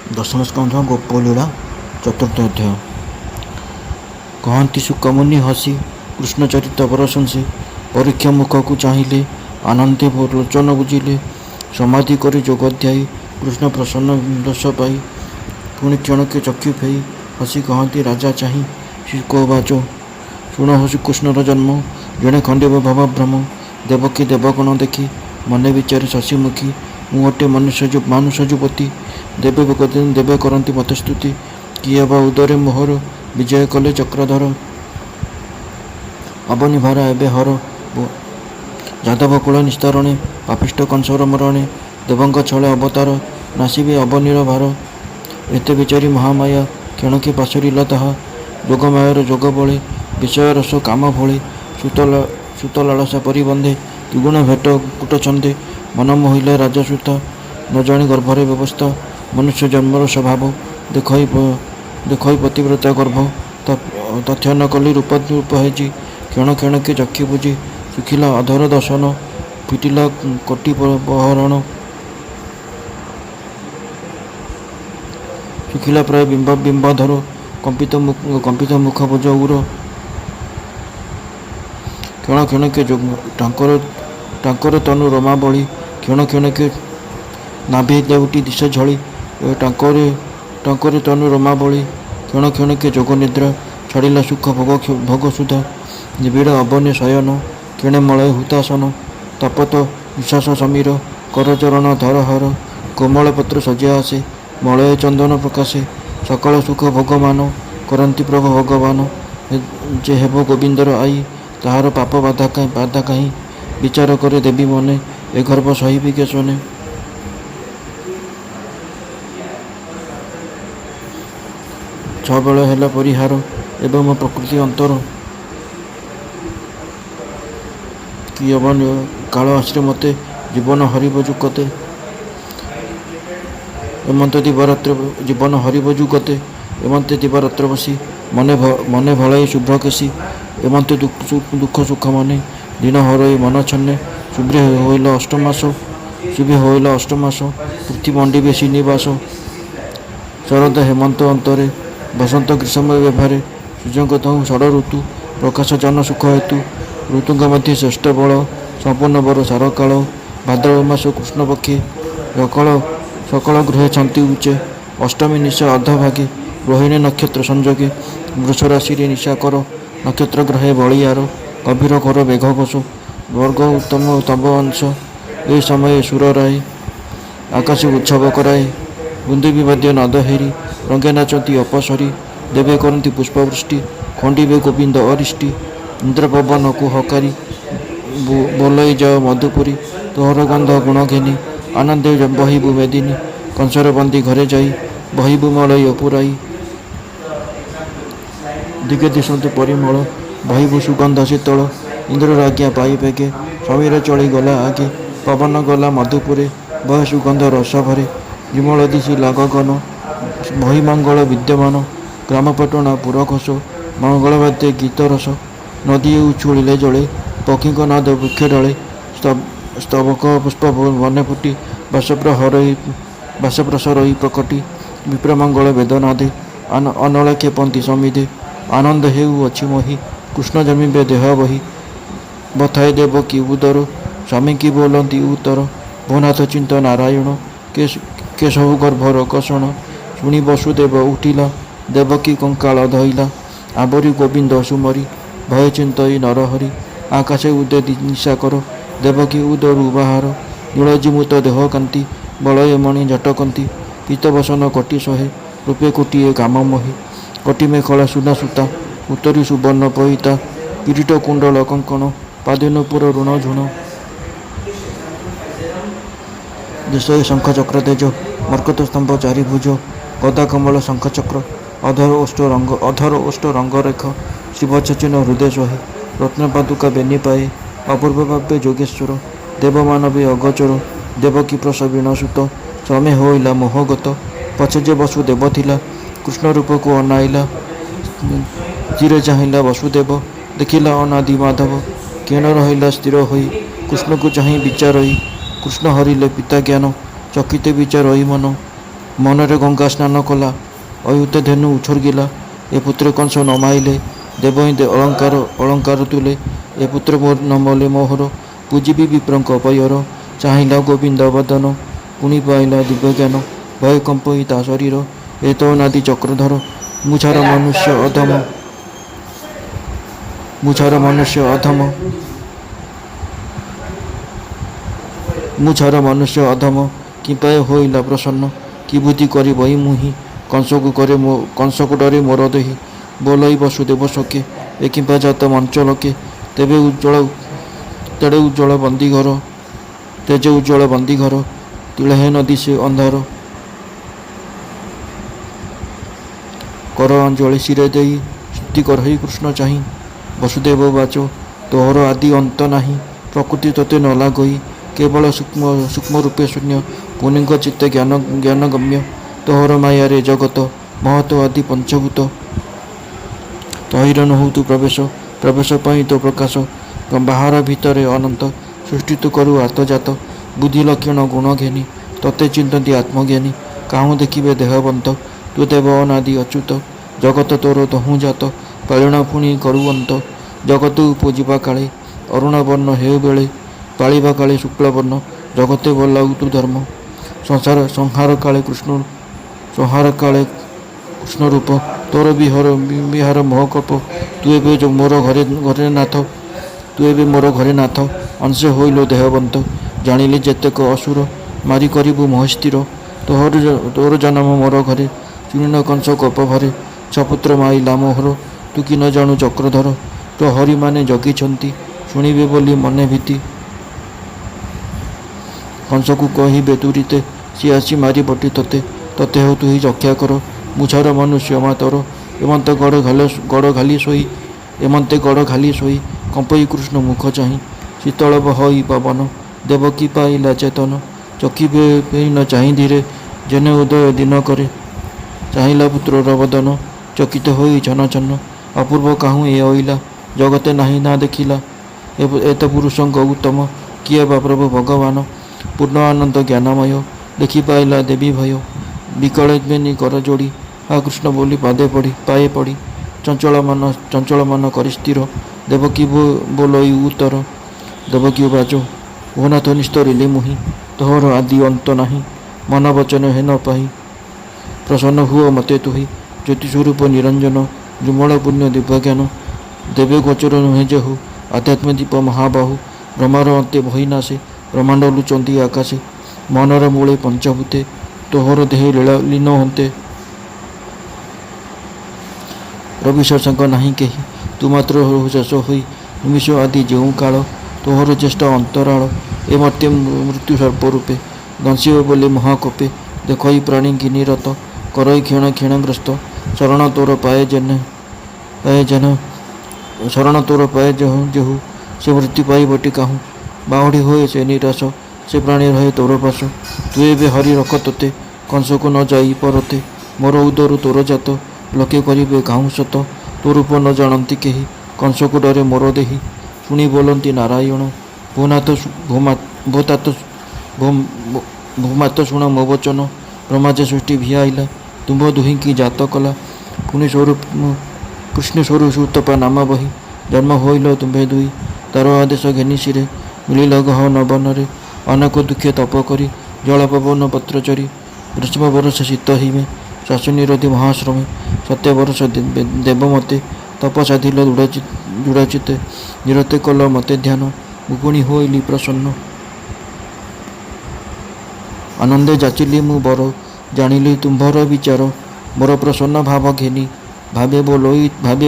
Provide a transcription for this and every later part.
ଦଶମ ସ୍କନ୍ଧ ଗୋପଲୀଳା ଚତୁର୍ଥ ଅଧ୍ୟାୟ। କହନ୍ତି ସୁକମୁନି ହସି କୃଷ୍ଣଚରିତ ପ୍ରଶଂସେ, ପରୀକ୍ଷା ମୁଖକୁ ଚାହିଁଲେ ଆନନ୍ଦେ ଲୋଚନ ବୁଝିଲେ। ସମାଧି କରି ଯୋଗଧ୍ୟାୟୀ କୃଷ୍ଣ ପ୍ରସନ୍ନ ଦୋଷ ପାଇ, ପୁଣି କ୍ଷଣକେ ଚକ୍ଷୁ ଫେଇ ହସି କହନ୍ତି ରାଜା ଚାହିଁ ଶିକୋବାଚ। ଶୁଣ ଶ୍ରୀକୃଷ୍ଣର ଜନ୍ମ, ଜଣେ ଖଣ୍ଡିବ ଭବଭ୍ରମ। ଦେବକୀ ଦେବଗଣ ଦେଖି ମନେ ବିଚାରି ଶଶୀମୁଖୀ, ମୁଁ ଅଟେ ମାନୁଷ ଯୁବତୀ। ଦେବେ କରନ୍ତି ମତେ ସ୍ତୁତି, କିଏ ବା ଉଦରେ ମୋହର ବିଜୟ କଲେ ଚକ୍ରଧର। ଅବନୀ ଭାର ଏବେ ହର, ଯାଦବ କୁଳ ନିସ୍ତରଣେ, ପାପିଷ୍ଠ କଂସର ମରଣେ। ଦେବଙ୍କ ଛଳେ ଅବତାର, ନାସିବେ ଅବନୀର ଭାର। ଏତେ ବିଚାରି ମହାମାୟା, କ୍ଷଣକେ ପାଶୋରିଲା ତାହା। ଯୋଗମାୟାର ଯୋଗ ବଳେ, ବିଷୟ ରସ କାମ ଭଳେ। ସୁତ ଲାଳସା ପରିବନ୍ଧେ, ଦ୍ୱିଗୁଣ ଭେଟ କୂଟ ଛନ୍ଦେ। ମନ ମୋହିଲା ରାଜସୁତ, ନ ଜାଣି ଗର୍ଭରେ ବ୍ୟବସ୍ଥା। ମନୁଷ୍ୟ ଜନ୍ମର ସ୍ୱଭାବ, ଦେଖଇ ପତିବ୍ରତା ଗର୍ଭ। ତଥ୍ୟ ନ କଲି ରୂପ ହେଜି, କ୍ଷଣ କ୍ଷଣକେ ଚକ୍ଷୁ ବୁଝି। ଶୁଖିଲା ଅଧର ଦର୍ଶନ, ଫିଟିଲା କୋଟି ବହରଣ। ଶୁଖିଲା ପ୍ରାୟ ବିମ୍ବାଧର, କମ୍ପିତ ମୁଖ ଭୁଜ ଉର। କ୍ଷଣ କ୍ଷଣକେ ଟାଙ୍କର ତନୁ ରମାବଳୀ। କ୍ଷଣ କ୍ଷଣକେ ନାଭି ଦେଉଟି ଦିଶ ଝଳି। ଟାଙ୍କରେ ତନୁ ରମାବଳୀ। କ୍ଷଣ କ୍ଷଣକେ ଯୋଗ ନିଦ୍ରା, ଛାଡ଼ିଲା ସୁଖ ଭୋଗ ସୁଧା। ନିବିଡ଼ ଅବନୀ ଶୟନ, କ୍ଷଣେ ମଳୟ ହୁତାସନ। ତପତ ନିଶ୍ୱାସ ସମୀର, କରଚରଣ ଧର ହର। କୋମଳ ପତ୍ର ସଜ୍ଜା ଆସେ, ମଳୟ ଚନ୍ଦନ ପ୍ରକାଶେ। ସକଳ ସୁଖ ଭୋଗମାନ, କରନ୍ତି ପ୍ରଭୁ ଭଗବାନ। ଯେ ହେବ ଗୋବିନ୍ଦର ଆଇ, ତାହାର ପାପ ବାଧା କାହିଁ। ବିଚାର କରେ ଦେବୀ ମନେ, ଏ ଗର୍ଭ ସହିବି କେ ଶୋନେ। ଛବେଳ ହେଲା ପରିହାର, ଏବେ ମୋ ପ୍ରକୃତି ଅନ୍ତର। କି ଅବନୀ କାଳ ଆଶ୍ରେ ମତେ, ଜୀବନ ହରିବ ଯୁଗତେ। ଏମନ୍ତ ଦିବାରାତ୍ର ବସି, ମନେ ଭଳାଇ ଶୁଭ୍ର କେଶୀ। ଏମନ୍ତ ଦୁଃଖ ସୁଖ ମନେ, ଦିନ ହରଇ ମନ ଛନେ। ଶୁଭ୍ରେ ହୋଇଲା ଅଷ୍ଟମାସ, ପୃଥ୍ୱୀ ମଣ୍ଡିବେ ଶ୍ରୀନିବାସ। ଶରଦ ହେମନ୍ତ ଅନ୍ତରେ, ବସନ୍ତ ଗ୍ରୀଷ୍ମ ବ୍ୟଭାରେ। ସୂର୍ଯ୍ୟଙ୍କ ତହୁଁ ଷଡ଼ ଋତୁ, ପ୍ରକାଶ ଜନ ସୁଖ ହେତୁ। ଋତୁଙ୍କ ମଧ୍ୟ ଶ୍ରେଷ୍ଠ ବଳ, ସମ୍ପୂର୍ଣ୍ଣ ବର ସାର କାଳ। ଭାଦ୍ରବ ମାସ କୃଷ୍ଣ ପକ୍ଷେ, ସକଳ ଗୃହେ ଶାନ୍ତି ଉଚ୍ଚେ। ଅଷ୍ଟମୀ ନିଶା ଅର୍ଦ୍ଧଭାଗେ, ରୋହିଣୀ ନକ୍ଷତ୍ର ସଂଯୋଗେ। ବୃଷ ରାଶିରେ ନିଶା କର, ନକ୍ଷତ୍ର ଗ୍ରହେ ବଳିୟାର। ଗଭୀର ଘୋର ମେଘ ଘୋଷ, ବର୍ଗ ଉତ୍ତମ ତବ ଅଂଶ। ଏ ସମୟରେ ସୁର ରାଏ, ଆକାଶ ଉତ୍ସବ କରାଏ। ବୁନ୍ଦୁବି ବାଦ୍ୟ ନାଦ ହେରି, ରଙ୍ଗେ ନାଚନ୍ତି ଅପସରୀ। ଦେବେ କରନ୍ତି ପୁଷ୍ପବୃଷ୍ଟି, ଖଣ୍ଡିବେ ଗୋବିନ୍ଦ ଅରିଷ୍ଟି। ଇନ୍ଦ୍ର ପବନ କୁହକାରୀ, ବୋଲଇ ଯାଅ ମଧୁପୁରୀ। ତୋହର ଗନ୍ଧ ଗୁଣ ଘେନି, ଆନନ୍ଦେ ବହିବୁ ମେଦିନୀ। କଂସର ବନ୍ଦୀ ଘରେ ଯାଇ, ବହିବୁ ମଳୟ ପୁରାଇ। ଦିଗେ ଦିଶନ୍ତୁ ପରିମଳ, ବହିବୁ ସୁଗନ୍ଧ ଶୀତଳ। ଇନ୍ଦ୍ରର ଆଜ୍ଞା ପାଇ ବେଗେ, ସମୀର ଚଳି ଗଲା ଆଗେ। ପବନ ଗଲା ମଧୁପୁରେ, ବହେ ସୁଗନ୍ଧ ରସ ଭରେ। ବିମଳ ଦିଶିଲା ଗଗନ, ବହି ମଙ୍ଗଳ ବିଦ୍ୟମାନ। ଗ୍ରାମ ପାଟଣା ପୁର ଘୋଷ, ମଙ୍ଗଳ ବାଦ୍ୟ ଗୀତ ରସ। ନଦୀ ଉଛୁଳିଲେ ଜଳେ, ପକ୍ଷୀଙ୍କ ନାଦ ବୃକ୍ଷ ଡଳେ। ସ୍ତବକ ପୁଷ୍ପ ବନେ ଫୁଟି, ବାସପ୍ରସରଇ ପ୍ରକଟି। ବିପ୍ରମଙ୍ଗଳ ବେଦନାଦେ, ଅନଳ କ୍ଷେପନ୍ତି ସମିଧେ। ଆନନ୍ଦ ହେଉ ଅଛି ମୋହି, କୃଷ୍ଣ ଜମିବେ ଦେହ ବହି। ବଥାଏ ଦେବକୀ ଉଦର, ସ୍ୱାମୀ କି ବୋଲନ୍ତି ଉତ୍ତର। ଭୂନାଥ ଚିନ୍ତ ନାରାୟଣ, କେ ସବୁ ଗର୍ଭର କଷଣ। ଶୁଣି ବସୁଦେବ ଉଠିଲା, ଦେବକୀ କଙ୍କାଳ ଧଇଲା। ଆବରି ଗୋବିନ୍ଦ ସୁମରି, ଭୟ ଚିନ୍ତଇ ନରହରି। ଆକାଶେ ଉଦେ ନିଶାକର, ଦେବକୀ ଉଦରୁ ବାହାର। ନୀଳଜିମୁତ ଦେହ କାନ୍ତି, ବଳୟ ମଣି ଝଟକନ୍ତି। ପୀତ ବସନ କୋଟି ଶହେ, ରୂପେ କୋଟିଏ କାମ ମୋହି। କୋଟି ମେଖଳା ସୁନା ସୂତା, ଉତ୍ତରୀ ସୁବର୍ଣ୍ଣ ପଇତା। କିରୀଟ କୁଣ୍ଡଳ କଙ୍କଣ, ପାଦେ ନୂପୁର ଋଣ ଝୁଣ। ଦେଶରେ ଶଙ୍ଖ ଚକ୍ର ତେଜ, ମର୍କତ ସ୍ତମ୍ଭ ଚାରି ଭୁଜ। ଗଦା କମଳ ଶଙ୍ଖ ଚକ୍ର, ଅଧର ଓଷ୍ଠ ରଙ୍ଗ ରେଖ। ଶ୍ରୀବତ୍ସ ଚିହ୍ନ ହୃଦୟ ସହି, ରତ୍ନ ପାଦୁକା ବେନି ପାଏ। ଅପୂର୍ବ ଭାବେ ଯୋଗେଶ୍ୱର, ଦେବ ମାନବେ ଅଗୋଚର। ଦେବକୀ ପ୍ରସବିଣ ସୁତ, ସ୍ୱାମୀ ହୋଇଲା ମୋହଗତ। ପଛେ ଯେ ବସୁଦେବ ଥିଲା, କୃଷ୍ଣ ରୂପକୁ ଅନାଇଲା। ସ୍ଥିରେ ଚାହିଁଲା ବସୁଦେବ, ଦେଖିଲା ଅନାଦି ମାଧବ। କ୍ଷୀଣ ରହିଲା ସ୍ଥିର ହୋଇ, କୃଷ୍ଣକୁ ଚାହିଁ ବିଚାରଇ। କୃଷ୍ଣ ହରିଲେ ପିତା ଜ୍ଞାନ, ଚକିତେ ବିଚାରଇ ମନ। ମନରେ ଗଙ୍ଗା ସ୍ନାନ କଲା। ଅୟୁତ ଧେନୁ ଉଛର୍ଗିଲା। ଏ ପୁତ୍ର କଂସ ନ ମାଇଲେ ଦେବ ହିଁ ଅଳଙ୍କାର ତୁଲେ। ଏ ପୁତ୍ର ନ ମଲେ ମୋହର ପୂଜିବି ବିପ୍ରଙ୍କ ପୟର। ଚାହିଁଲା ଗୋବିନ୍ଦ ବଦନ ପୁଣି ପାଇଲା ଦିବ୍ୟ ଜ୍ଞାନ। ଭୟ କମ୍ପଇ ତା ଶରୀର ଏ ତ ନାଦି ଚକ୍ରଧର। ମୁଛାର ମନୁଷ୍ୟ ଅଧମ ମୁଛାର ମନୁଷ୍ୟ ଅଧମ କିମ୍ପାଏ ହୋଇଲା ପ୍ରସନ୍ନ। କି ବୁଦ୍ଧି କରି ବହି ମୁହିଁ କଂସକୁ ଡରେ ମୋର ଦେହି। ବୋଲଇ ବସୁଦେବ ସଖେ ଏ କିମ୍ପା ଜାତ ମଞ୍ଚ ଲୋକେ। ତେଜେ ଉଜ୍ଜଳ ବନ୍ଦୀଘର ତିଳେହେ ନଦୀ ସେ ଅନ୍ଧାର। କର ଅଞ୍ଜଳି ଶିରେ ଦେଇ ସ୍ତୁତି କରହି କୃଷ୍ଣ ଚାହିଁ। ବସୁଦେବ ବାଚ ତୋହର ଆଦି ଅନ୍ତ ନାହିଁ। ପ୍ରକୃତି ତୋତେ ନ ଲାଗଇ କେବଳ ସୂକ୍ଷ୍ମ ରୂପେ ଶୂନ୍ୟ। ପୁନିଙ୍କ ଚିତ୍ତେ ଜ୍ଞାନ ଗମ୍ୟ। ତୋହର ମାୟାରେ ଜଗତ ମହତ ଆଦି ପଞ୍ଚଭୂତ। ତହିର ନୋହୁ ତୁ ପ୍ରବେଶ ପାଇଁ ତୋ ପ୍ରକାଶ। ବାହାର ଭିତରେ ଅନନ୍ତ ସୃଷ୍ଟି ତୁ କରୁ ଆତଜାତ। ବୁଦ୍ଧି ଲକ୍ଷଣ ଗୁଣ ଘେନି ତତେ ଚିନ୍ତନ୍ତି ଆତ୍ମଜ୍ଞାନୀ। କାହୁଁ ଦେଖିବେ ଦେହବନ୍ତ ତୁ ଦେବ ଅନାଦି ଅଚ୍ୟୁତ। ଜଗତ ତୋର ତହୁଁ ଜାତ ପାଳିଣ ପୁଣି କରୁ ଅନ୍ତ। ଜଗତୁ ପୂଜିବା କାଳେ ଅରୁଣ ବର୍ଣ୍ଣ ହେଉ ବେଳେ। ପାଳିବା କାଳେ ଶୁକ୍ଳବର୍ଣ୍ଣ ଜଗତେ ବୋଲାଉ ତୁ ଧର୍ମ। ସଂହାର କାଳେ କୃଷ୍ଣ ରୂପ। ତୋର ବିହାର ମୋହକଳ୍ପ। ତୁ ଏବେ ମୋର ଘରେ ନାଥ। ଅଂଶେ ହୋଇଲ ଦେହବନ୍ତ ଜାଣିଲେ ଯେତେକ ଅସୁର। ମାରି କରିବୁ ମହେସ୍ଥିର ତୋର ଜନମ ମୋର ଘରେ। ଚୁନିନ କଂସ କୋପ ଭରେ ଛପୁତ୍ର ମାଇଲା ମୋହର। ତୁ କି ନ ଜାଣୁ ଚକ୍ରଧର ପ୍ରହରୀମାନେ ଜଗିଛନ୍ତି ଶୁଣିବେ ବୋଲି ମନେ ଭୀତି। କଂସକୁ କହିବେ ତୁରିତେ ସିଏ ଆସି ମାରି ବଟି ତତେ। ତତେ ହେଉ ତୁହି ରକ୍ଷା କର ମୁଛାର ମନୁଷ୍ୟ ମା ତୋର। ଏମନ୍ତେ ଗଡ଼ ଘାଲି ଶୋଇ କମ୍ପଇ କୃଷ୍ଣ ମୁଖ ଚାହିଁ। ଶୀତଳ ବହଇ ପବନ ଦେବକୀ ପାଇଲା ଚେତନ। ଚକ୍ଷି ପେଇ ନ ଚାହିଁ ଧୀରେ ଯେନେ ଉଦୟ ଦିନ କରେ। ଚାହିଁଲା ପୁତ୍ରର ବଦନ ଚକିତ ହୋଇ ଛନ ଛନ। ଅପୂର୍ବ କାହୁଁ ଏ ଅଇଲା ଜଗତେ ନାହିଁ ନା ଦେଖିଲା। ଏତ ପୁରୁଷଙ୍କ ଉତ୍ତମ କିଏ ବା ପ୍ରଭୁ ଭଗବାନ। ପୂର୍ଣ୍ଣ ଆନନ୍ଦ ଜ୍ଞାନମୟ ଦେଖି ପାଇଲା ଦେବୀ ଭୟ। ବିକଳେ ବେନି କର ଯୋଡ଼ି ହା କୃଷ୍ଣ ବୋଲି ପାଏ ପଡ଼ି। ଚଞ୍ଚଳ ମନ କରି ସ୍ଥିର ଦେବକୀ ବୋଲଇ ଉତ୍ତର। ଦେବକୀ ବାଚ ଭୁନାଥ ନିସ୍ତରିଲି ମୁହିଁ। ତୋହର ଆଦି ଅନ୍ତ ନାହିଁ ମନ ବଚନ ହେ ନ ପାହି। ପ୍ରସନ୍ନ ହୁଅ ମତେ ତୁହି ଜ୍ୟୋତି ସ୍ୱରୂପ ନିରଞ୍ଜନ। ନିର୍ମଳ ପୁଣ୍ୟ ଦିବ୍ୟଜ୍ଞାନ ଦେବେ ଗୋଚର ନୁହେଁ ଯେହୁ। ଆଧ୍ୟାତ୍ମ ଦୀପ ମହାବାହୁ ବ୍ରହ୍ମାର ଅନ୍ତେ ବହି ନାଶେ। ବ୍ରହ୍ମାଣ୍ଡ ଲୁଚନ୍ତି ଆକାଶେ ମନର ମୂଳେ ପଞ୍ଚଭୂତେ। ତୋହର ଦେହେ ଲୀନ ହନ୍ତେ ରବିଶଶାଙ୍କ ନାହିଁ କେହି। ତୁ ମାତ୍ର ଶେଷ ହୋଇ ନିମିଷ ଆଦି ଯେଉଁ କାଳ। ତୋହର ଜ୍ୟେଷ୍ଠ ଅନ୍ତରାଳ ଏ ମର୍ତ୍ତ୍ୟ ମୃତ୍ୟୁ ସର୍ପ ରୂପେ। ଦଂଶିବ ବୋଲି ମହାକୋପେ ଦେଖଇ ପ୍ରାଣୀ ଘିନିରତ। କରଇ କ୍ଷଣଗ୍ରସ୍ତ ଶରଣ ତୋର ପାଏ ଯେହୁ। ସେ ମୃତ୍ୟୁ ପାଇବଟି କାହୁଁ ବାହୁଡ଼ି ହୋଏ ସେ ନିରାଶ। ସେ ପ୍ରାଣୀ ରହେ ତୋର ପାଶ। ତୁ ଏବେ ହରି ରଖ ତୋତେ କଂସକୁ ନ ଯାଇ ପରତେ। ମୋର ଉଦରୁ ତୋର ଜାତ ଲୋକେ କରିବେ କାହୁଁ ସତ। ତୋ ରୂପ ନ ଜାଣନ୍ତି କେହି କଂସକୁ ଡରେ ମୋର ଦେହି। ଶୁଣି ବୋଲନ୍ତି ନାରାୟଣ ଭୂମାତ ଶୁଣ ମୋ ବଚନ। ବ୍ରହ୍ମା ଯେ ସୃଷ୍ଟି ଭିଆଇଲା ତୁମ୍ଭ ଦୁହିଁକି ଜାତ କଲା। ପୁଣି କୃଷ୍ଣ ସ୍ୱରୁ ସୁତପା ନାମ ବହି। ଜନ୍ମ ହୋଇଲ ତୁମ୍ଭେ ଦୁଇ ତାର ଆଦେଶ ଘେନି ଶିରେ। ମିଳିଲ ଗହନ ବନରେ ଅନେକ ଦୁଃଖେ ତପ କରି। ଜଳ ପବନ ପତ୍ର ଚରି ଗ୍ରୀଷ୍ମ ବରଷ ଶୀତ ହିମେ। ଶ୍ୱାସ ନିରୋଧୀ ମହାଶ୍ରମେ 7 ବର୍ଷ ଦେବ ମତେ। ତପ ସାଧିଲ ଦୃଢ଼ଚିତ୍ତେ ନିରତେ କଲ ମତେ ଧ୍ୟାନ। ମୁଁ ପୁଣି ହୋଇଲି ପ୍ରସନ୍ନ ଆନନ୍ଦେ ଯାଚିଲି ମୁଁ ବର। ଜାଣିଲି ତୁମ୍ଭର ବିଚାର ମୋର ପ୍ରସନ୍ନ ଭାବ ଘେନି। ଭାବେ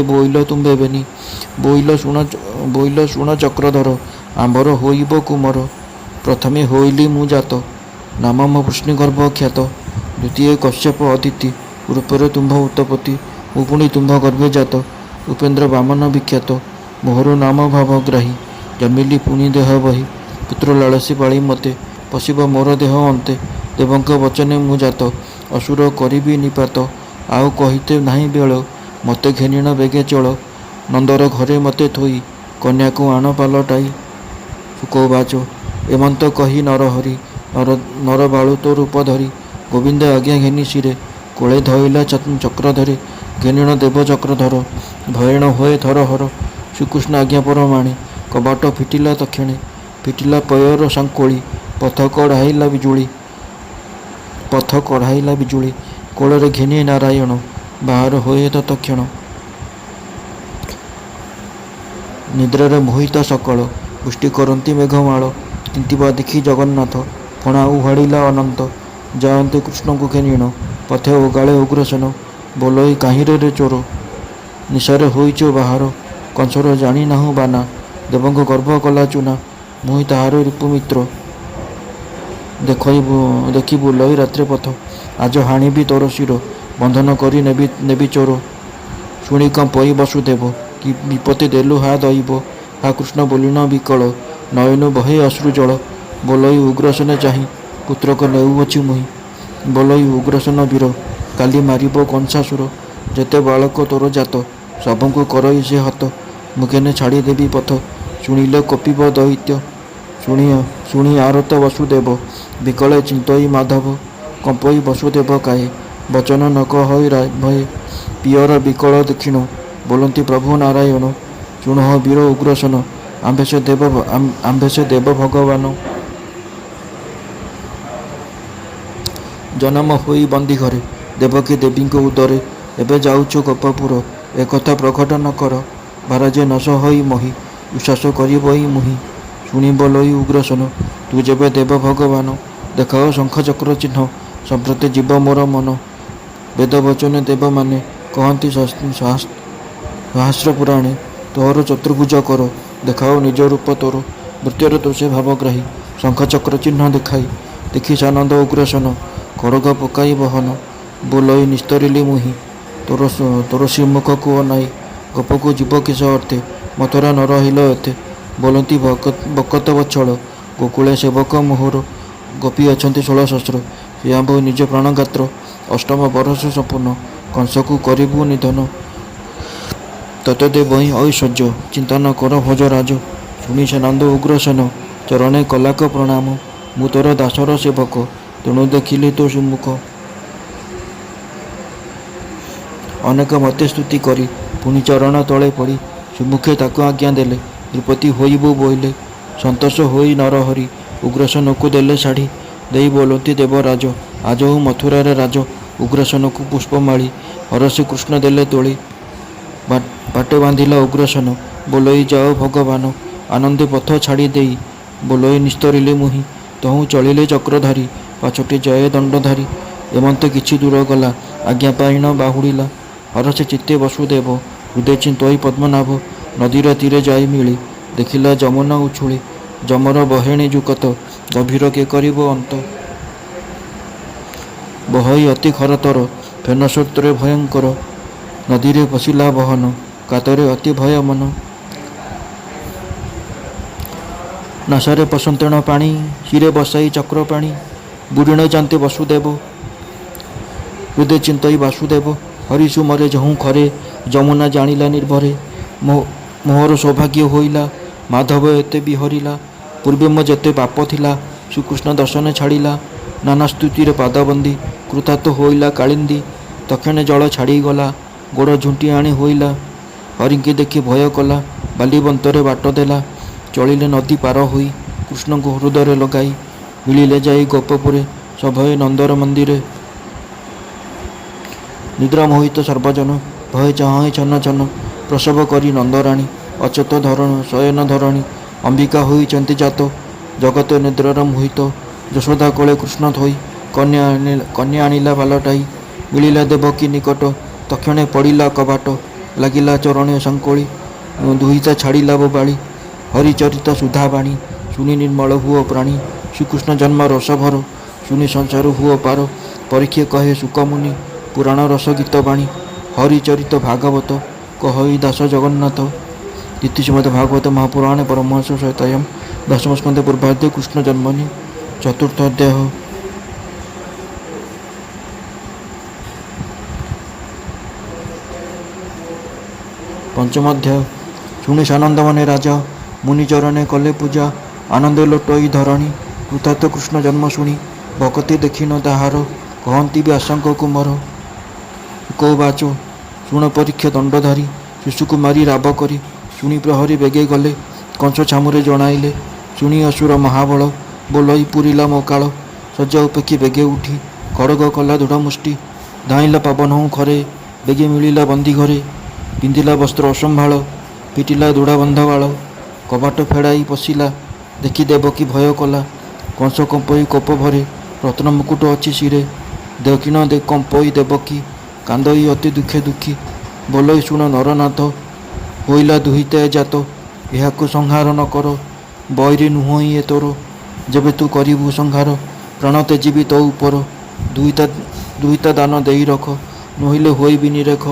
ବୋଇଲ ତୁମ୍ଭେ ବେନି। ବୋଇଲ ଶୁଣ ଚକ୍ରଧର ଆମ୍ବର ହୋଇବ କୁମର। ପ୍ରଥମେ ହୋଇଲି ମୁଁ ଜାତ ନାମ ମୋ ବୃଷ୍ଣିଗର୍ଭ ଖ୍ୟାତ। ଦ୍ୱିତୀୟ କଶ୍ୟପ ଅଦିତି ରୂପରେ ତୁମ୍ଭ ଉତ୍ତପତି। ମୁଁ ପୁଣି ତୁମ୍ଭ ଗର୍ଭେ ଜାତ ଉପେନ୍ଦ୍ର ବାମନ ବିଖ୍ୟାତ। ମୋହର ନାମ ଭାବଗ୍ରାହୀ ଜନ୍ମିଲି ପୁଣି ଦେହ ବହି। ପୁତ୍ର ଲାଳସୀ ପାଳି ମତେ ପଶିବ ମୋର ଦେହ ଅନ୍ତେ। ଦେବଙ୍କ ବଚନେ ମୁଁ ଜାତ ଅସୁର କରିବି ନିପାତ। ଆଉ କହିତେ ନାହିଁ ବେଳ ମତେ ଘେନିଣ ବେଗେ ଚଳ। ନନ୍ଦର ଘରେ ମତେ ଥୋଇ କନ୍ୟାକୁ ଆଣ ପାଲଟାଇ। ଶୁକବାଚ ଏମନ୍ତ କହି ନରହରି ନର ବାଳୁ ତୋ ରୂପ ଧରି। ଗୋବିନ୍ଦ ଆଜ୍ଞା ଘେନି ଶିରେ କୋଳେ ଧଇଲା ଚକ୍ରଧରେ ଘେନିଣ ଦେବ ଚକ୍ରଧର ଭୟଣ ହୁଏ ଥର ହର ଶ୍ରୀକୃଷ୍ଣ ଆଜ୍ଞା ପରମାଣୀ କବାଟ ଫିଟିଲା ତକ୍ଷଣେ ଫିଟିଲା ପୟର ସାଙ୍କୁଳି ପଥ କଢ଼ାଇଲା ବିଜୁଳି କୋଳରେ ଘେନି ନାରାୟଣ ବାହାର ହୁଏ ତତକ୍ଷଣ ନିଦ୍ରାରେ ମୋହିତ ସକଳ ବୃଷ୍ଟି କରନ୍ତି ମେଘମାଳ ତିନ୍ତିବା ଦେଖି ଜଗନ୍ନାଥ ଫଣା ଉହାଡ଼ିଲା ଅନନ୍ତ ଯାଆନ୍ତି କୃଷ୍ଣଙ୍କୁ ଘେନିଣ ପଥେ ଓଗାଳେ ଉଗ୍ରସେନ ବୋଲଇ କାହିଁରେ ଚୋର ନିଶାରେ ହୋଇଛୁ ବାହାର କଂସର ଜାଣି ନାହୁଁ ବାନା ଦେବଙ୍କ ଗର୍ଭ କଲା ଚୁନା ମୁହିଁ ତାହାର ରୂପମିତ୍ର ଦେଖି ବୁଲଇ ରାତ୍ରି ପଥ ଆଜ ହାଣିବି ତୋର ଶିର ବନ୍ଧନ କରି ନେବି ଚୋର ଶୁଣି କମ୍ପଇ ବସୁଦେବ କି ବିପତ୍ତି ଦେଲୁ ହା ଦଇବ ହା କୃଷ୍ଣ ବୋଲିଣ ବିକଳ ନୟନୁ ବହେ ଅଶ୍ରୁ ଜଳ ବୋଲଇ ଉଗ୍ରସେନ ଚାହିଁ ପୁତ୍ରକ ନେଉଅଛି ମୁହିଁ ବୋଲଇ ଉଗ୍ରସେନ ବୀର କାଲି ମାରିବ କଂସାସୁର ଯେତେ ବାଳକ ତୋର ଜାତ ସବୁଙ୍କୁ କରଇ ସେ ହତ ମୁଖେନେ ଛାଡ଼ିଦେବି ପଥ ଶୁଣିଲେ କପିବ ଦୈତ୍ୟ ଶୁଣି ଆରତ ବସୁଦେବ ବିକଳେ ଚିନ୍ତଇ ମାଧବ କମ୍ପଇ ବସୁଦେବ କାଏ ବଚନ ନ କହଇ ଭଏ ପିଅର ବିକଳ ଦକ୍ଷିଣ ବୋଲନ୍ତି ପ୍ରଭୁ ନାରାୟଣ ଶୁଣଃ ବୀର ଉଗ୍ରସେନ ଆମ୍ଭେ ସେ ଦେବ ଭଗବାନ ଜନମ ହୋଇ ବନ୍ଦୀ ଘରେ ଦେବକୀ ଦେବୀଙ୍କ ଉଦରେ ଏବେ ଯାଉଛୁ ଗୋପପୁର ଏକଥା ପ୍ରକଟ ନ କର ଭାରାଜେ ନଶ ହୋଇ ମହି ବିଶ୍ୱାସ କରିବଇ ମୁହିଁ ଶୁଣି ବୋଲଇ ଉଗ୍ରସେନ ତୁ ଯେବେ ଦେବ ଭଗବାନ ଦେଖାଅ ଶଙ୍ଖ ଚକ୍ର ଚିହ୍ନ ସମ୍ପ୍ରତି ଯିବ ମୋର ମନ ବେଦ ବଚନେ ଦେବମାନେ କହନ୍ତି ସହସ୍ର ପୁରାଣେ ତୋର ଚତୁର୍ଭୁଜ କର ଦେଖାଅ ନିଜ ରୂପ ତୋର ମୃତ୍ୟୁରେ ତୁ ସେ ଭାବଗ୍ରାହୀ ଶଙ୍ଖ ଚକ୍ର ଚିହ୍ନ ଦେଖାଇ ଦେଖି ସାନନ୍ଦ ଉଗ୍ରସେନ ଖଡ଼ଗ ପକାଇ ବହନ ବୋଲଇ ନିସ୍ତରିଲି ମୁହିଁ ତୋର ଶ୍ରୀମୁଖକୁ ଅନାଇ ଗୋପକୁ ଯିବ କିସ ଅର୍ଥେ ମଥୁରା ନ ରହିଲ ଏତେ ବୋଲନ୍ତି ବକତ ବଛଳ ଗୋକୁଳେ ସେବକ ମୋହର ଗୋପୀ ଅଛନ୍ତି 16 ସେ ଆମ୍ଭ ନିଜ ପ୍ରାଣଗାତ୍ର ଅଷ୍ଟମ ବରଷ ସମ୍ପୂର୍ଣ୍ଣ କଂସକୁ କରିବୁ ନିଧନ ତତଦେ ବହି ଐଶ୍ୱର୍ଯ୍ୟ ଚିନ୍ତା ନ କର ଭଜ ରାଜ ଶୁଣି ସାନନ୍ଦ ଉଗ୍ରସେନ ଚରଣେ କଲାକ ପ୍ରଣାମ ମୁଁ ତୋର ଦାସର ସେବକ ତେଣୁ ଦେଖିଲି ତୋ ସୁମୁଖ ଅନେକ ମତେ ସ୍ତୁତି କରି ପୁଣି ଚରଣ ତଳେ ପଡ଼ି ସୁମୁଖେ ତାକୁ ଆଜ୍ଞା ଦେଲେ ଦ୍ରୁପଦୀ ହୋଇବୁ ବୋଇଲେ ସନ୍ତୋଷ ହୋଇ ନରହରି ଉଗ୍ରସେନକୁ ଦେଲେ ଶାଢ଼ୀ ଦେଇ ବୋଲନ୍ତି ଦେବରାଜ ଆଜହୁ ମଥୁରାରେ ରାଜ ଉଗ୍ରସେନକୁ ପୁଷ୍ପମାଳି ହରଷି କୃଷ୍ଣ ଦେଲେ ତୋଳି ବାଟ ବାନ୍ଧିଲା ଉଗ୍ରସେନ ବୋଲଇ ଯାଅ ଭଗବାନ ଆନନ୍ଦେ ପଥ ଛାଡ଼ି ଦେଇ ବୋଲଇ ନିସ୍ତରିଲେ ମୁହିଁ ତହୁଁ ଚଳିଲେ ଚକ୍ରଧାରୀ ପାଛୋଟି ଜୟ ଦଣ୍ଡଧାରୀ ଏମନ୍ତ କିଛି ଦୂର ଗଲା ଆଜ୍ଞା ପାଇଣ ବାହୁଡ଼ିଲା ହରଷେ ଚିତ୍ତେ ବସୁଦେବ ହୃଦୟ ଚିନ୍ତଇ ପଦ୍ମନାଭ ନଦୀର ତୀରେ ଯାଇ ମିଳି ଦେଖିଲା ଯମୁନା ଉଛୁଳି ଯମର ବହେଣି ଯୁକତ ଗଭୀର କେ କରିବ ଅନ୍ତ ବହଇ ଅତି ଖରତର ଫେନ ସ୍ରୋତରେ ଭୟଙ୍କର ନଦୀରେ ପଶିଲା ବହନ କାତରେ ଅତି ଭୟ ମନ ନାସାରେ ପସନ୍ତେଣ ପାଣି ଶିରେ ବସାଇ ଚକ୍ର ପାଣି ବୁଡ଼ିଣ ଯାନ୍ତେ ବସୁଦେବ ହୃଦୟ ଚିନ୍ତଇ ବାସୁଦେବ ହରି ସୁମରେ ଯହୁଁ ଖରେ ଯମୁନା ଜାଣିଲା ନିର୍ଭରେ ମୋହର ସୌଭାଗ୍ୟ ହୋଇଲା ମାଧବ ଏତେ ବିହରିଲା ପୂର୍ବେ ମୋ ଯେତେ ପାପ ଥିଲା ଶ୍ରୀକୃଷ୍ଣ ଦର୍ଶନ ଛାଡ଼ିଲା ନାନା ସ୍ତୁତିରେ ପାଦବନ୍ଦୀ କୃତାର୍ଥ ହୋଇଲା କାଳିନ୍ଦୀ ତକ୍ଷଣେ ଜଳ ଛାଡ଼ିଗଲା ଗୋଡ଼ ଝୁଣ୍ଟି ଆଣି ହୋଇଲା ହରିଙ୍କି ଦେଖି ଭୟ କଲା ବାଲିବନ୍ତରେ ବାଟ ଦେଲା ଚଳିଲେ ନଦୀ ପାର ହୋଇ କୃଷ୍ଣଙ୍କୁ ହୃଦୟରେ ଲଗାଇ ମିଳିଲେ ଯାଇ ଗୋପପୁରେ ସଭୟ ନନ୍ଦର ମନ୍ଦିରେ ନିଦ୍ରା ମୋହିତ ସର୍ବଜନ ଭୟ ଚାହିଁ ଛନ ଛନ ପ୍ରସବ କରି ନନ୍ଦରାଣୀ ଅଚେତ ଶୟନ ଧରଣୀ ଅମ୍ବିକା ହୋଇଛନ୍ତି ଜାତ ଜଗତ ନିଦ୍ରାର ମୋହିତ ଯଶୋଦା କୋଳେ କୃଷ୍ଣ ଥୋଇ କନ୍ୟା ଆଣିଲା ପାଲଟାଇ ମିଳିଲା ଦେବକୀ ନିକଟ ତକ୍ଷଣେ ପଡ଼ିଲା କବାଟ ଲାଗିଲା ଚରଣେ ସଙ୍କୁଳି ଦୁହିତା ଛାଡ଼ିଲା ବୋବାଳି ହରିଚରିତ ସୁଧାବାଣୀ ଶୁଣି ନିର୍ମଳ ହୁଅ ପ୍ରାଣୀ ଶ୍ରୀକୃଷ୍ଣ ଜନ୍ମ ରସଭର ଶୁଣି ସଂସାର ହୁଅ ପାର ପରୀକ୍ଷା କହେ ସୁକମୁନି ପୁରାଣ ରସ ଗୀତ ବାଣୀ ହରିଚରିତ ଭାଗବତ କହଇ ଦାସ ଜଗନ୍ନାଥ ଦ୍ୱିତୀୟ ଶ୍ରୀମଦ୍ ଭାଗବତ ମହାପୁରାଣେ ପରମହଂସ ସହିତାୟମ୍ ଦଶମ ସ୍କନ୍ଧେ ପୂର୍ବାର୍ଦ୍ଧେ କୃଷ୍ଣ ଜନ୍ମନି ଚତୁର୍ଥ ଅଧ୍ୟାୟ। ପଞ୍ଚମ ଅଧ୍ୟାୟ। ଶୁଣି ସାନନ୍ଦ ମନେ ରାଜା ମୁନି ଚରଣେ କଲେ ପୂଜା ଆନନ୍ଦ ଲୋଟଇ ଧରଣୀ କୃତାର୍ଥ କୃଷ୍ଣ ଜନ୍ମ ଶୁଣି ଭକତି ଦେଖିନ ତାହାର କହନ୍ତି ବି ଆଶଙ୍କ କୁମର କୋ ବାଚ ଶୁଣ ପରୀକ୍ଷା ଦଣ୍ଡଧାରୀ ଶିଶୁକୁ ମାରି ରାବ କରି ଶୁଣି ପ୍ରହରୀ ବେଗେ ଗଲେ କଂସ ଛାମୁରେ ଜଣାଇଲେ ଶୁଣି ଅସୁର ମହାବଳ ବୋଲଇ ପୁରିଲା ମୋ କାଳ ସଜ୍ଜା ଉପେକ୍ଷୀ ବେଗେ ଉଠି ଖଡ଼ଗ କଲା ଦୃଢ଼ ମୁଷ୍ଟି ଧାଇଁଲା ପବନ ଖରେ ବେଗେ ମିଳିଲା ବନ୍ଦୀ ଘରେ ପିନ୍ଧିଲା ବସ୍ତ୍ର ଅସମ୍ଭାଳ ପିଟିଲା ଦୃଢ଼ ବନ୍ଧବାଳ କବାଟ ଫେରାଇ ପଶିଲା ଦେଖି ଦେବକୀ ଭୟ କଲା କଂସ କମ୍ପଇ କୋପ ଭରେ ରତ୍ନ ମୁକୁଟ ଅଛି ଶିରେ ଦକ୍ଷିଣ କମ୍ପଇ ଦେବକୀ କାନ୍ଦଇ ଅତି ଦୁଃଖେ ଦୁଃଖୀ ବୋଲଇ ଶୁଣ ନରନାଥ ହୋଇଲା ଦୁହିତା ଜାତ ଏହାକୁ ସଂହାର ନ କର ବୈରୀ ନୁହଁ ଏ ତୋର ଯେବେ ତୁ କରିବୁ ସଂହାର ପ୍ରାଣ ତେଜିବି ତୋ ଉପର ଦୁହିତା ଦାନ ଦେଇ ରଖ ନୋହିଲେ ହୋଇବି ନିରେଖ